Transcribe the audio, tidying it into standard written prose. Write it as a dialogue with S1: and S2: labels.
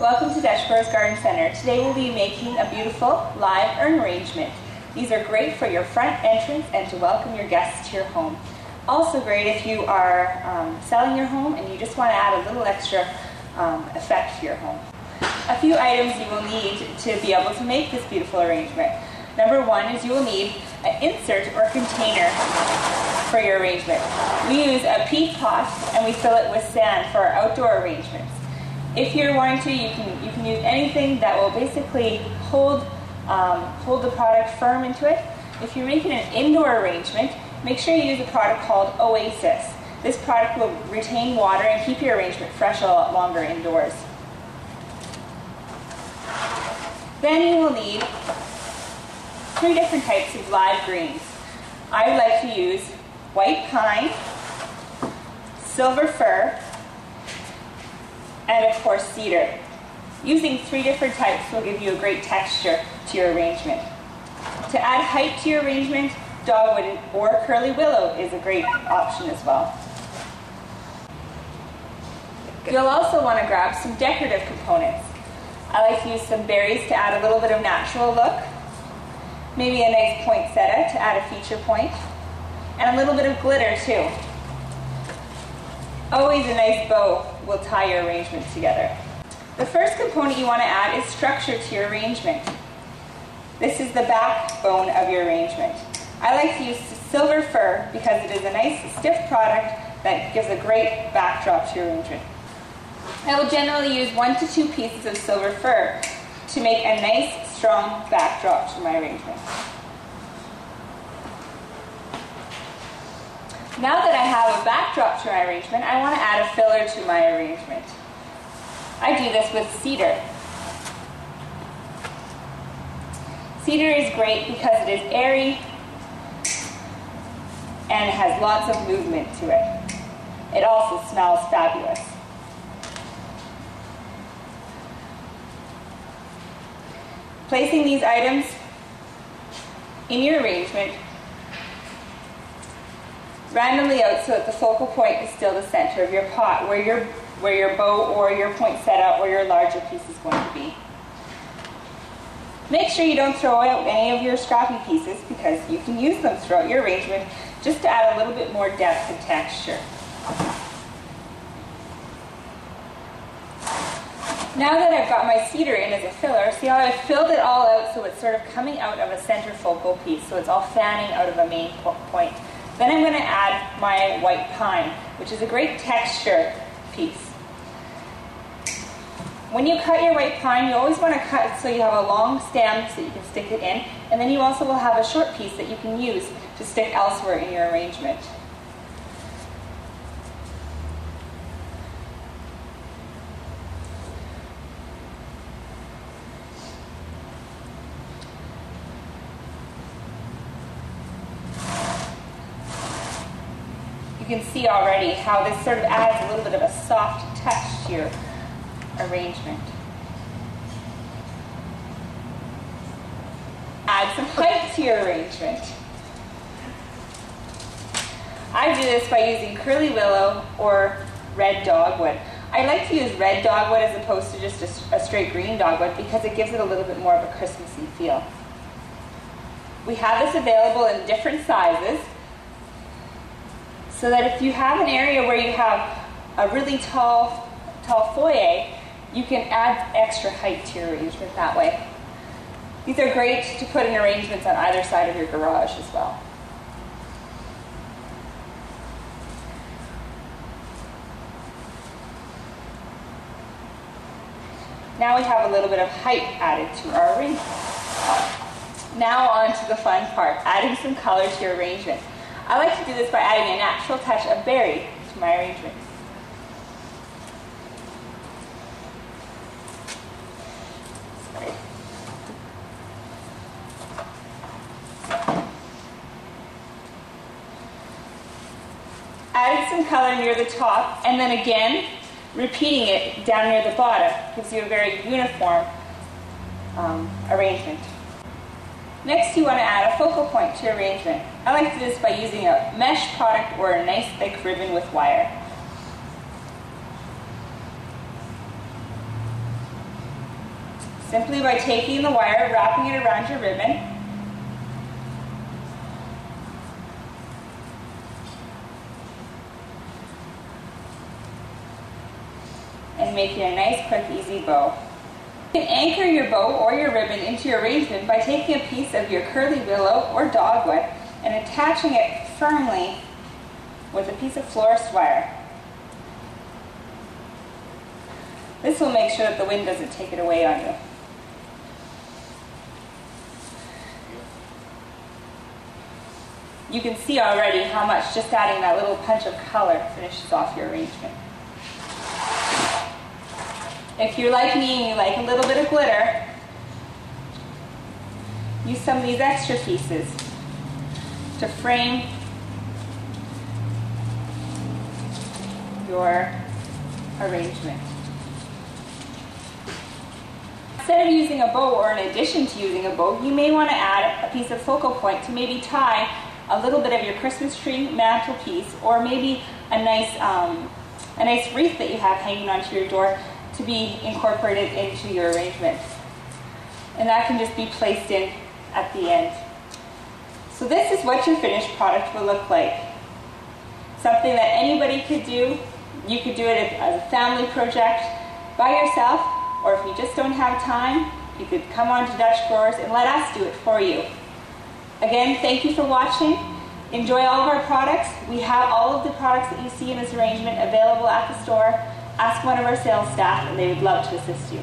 S1: Welcome to Dutchboro's Garden Centre. Today we'll be making a beautiful live urn arrangement. These are great for your front entrance and to welcome your guests to your home. Also great if you are selling your home and you just want to add a little extra effect to your home. A few items you will need to be able to make this beautiful arrangement. Number one is you will need an insert or container for your arrangement. We use a peat pot and we fill it with sand for our outdoor arrangements. If you're wanting to, you can use anything that will basically hold the product firm into it. If you're making an indoor arrangement, make sure you use a product called Oasis. This product will retain water and keep your arrangement fresh a lot longer indoors. Then you will need 3 different types of live greens. I would like to use white pine, silver fir, and of course cedar. Using 3 different types will give you a great texture to your arrangement. To add height to your arrangement, dogwood or curly willow is a great option as well. You'll also want to grab some decorative components. I like to use some berries to add a little bit of natural look, maybe a nice poinsettia to add a feature point, and a little bit of glitter too. Always a nice bow will tie your arrangement together. The first component you want to add is structure to your arrangement. This is the backbone of your arrangement. I like to use silver fir because it is a nice stiff product that gives a great backdrop to your arrangement. I will generally use 1 to 2 pieces of silver fir to make a nice strong backdrop to my arrangement. Now that I have a backdrop to my arrangement, I want to add a filler to my arrangement. I do this with cedar. Cedar is great because it is airy and has lots of movement to it. It also smells fabulous. Placing these items in your arrangement randomly out so that the focal point is still the center of your pot, where your bow or your poinsettia or your larger piece is going to be. Make sure you don't throw out any of your scrappy pieces because you can use them throughout your arrangement just to add a little bit more depth and texture. Now that I've got my cedar in as a filler, see how I've filled it all out so it's sort of coming out of a center focal piece, so it's all fanning out of a main point. Then I'm going to add my white pine, which is a great texture piece. When you cut your white pine, you always want to cut so you have a long stem so you can stick it in, and then you also will have a short piece that you can use to stick elsewhere in your arrangement. You can see already how this sort of adds a little bit of a soft touch to your arrangement. Add some height to your arrangement. I do this by using curly willow or red dogwood. I like to use red dogwood as opposed to just a straight green dogwood because it gives it a little bit more of a Christmassy feel. We have this available in different sizes, so that if you have an area where you have a really tall foyer, you can add extra height to your arrangement that way. These are great to put in arrangements on either side of your garage as well. Now we have a little bit of height added to our arrangement. Now on to the fun part, adding some color to your arrangement. I like to do this by adding a natural touch of berry to my arrangement. Sorry. Adding some color near the top and then again repeating it down near the bottom gives you a very uniform arrangement. Next, you want to add a focal point to your arrangement. I like to do this by using a mesh product or a nice thick ribbon with wire. Simply by taking the wire, wrapping it around your ribbon, and making a nice, quick, easy bow. You can anchor your bow or your ribbon into your arrangement by taking a piece of your curly willow or dogwood and attaching it firmly with a piece of florist wire. This will make sure that the wind doesn't take it away on you. You can see already how much just adding that little punch of color finishes off your arrangement. If you're like me and you like a little bit of glitter, use some of these extra pieces to frame your arrangement. Instead of using a bow, or in addition to using a bow, you may want to add a piece of focal point to maybe tie a little bit of your Christmas tree mantelpiece, or maybe a nice wreath that you have hanging onto your door to be incorporated into your arrangement. And that can just be placed in at the end. So this is what your finished product will look like. Something that anybody could do. You could do it as a family project by yourself, or if you just don't have time, you could come on to Dutch Growers and let us do it for you. Again, thank you for watching. Enjoy all of our products. We have all of the products that you see in this arrangement available at the store. Ask one of our sales staff and they would love to assist you.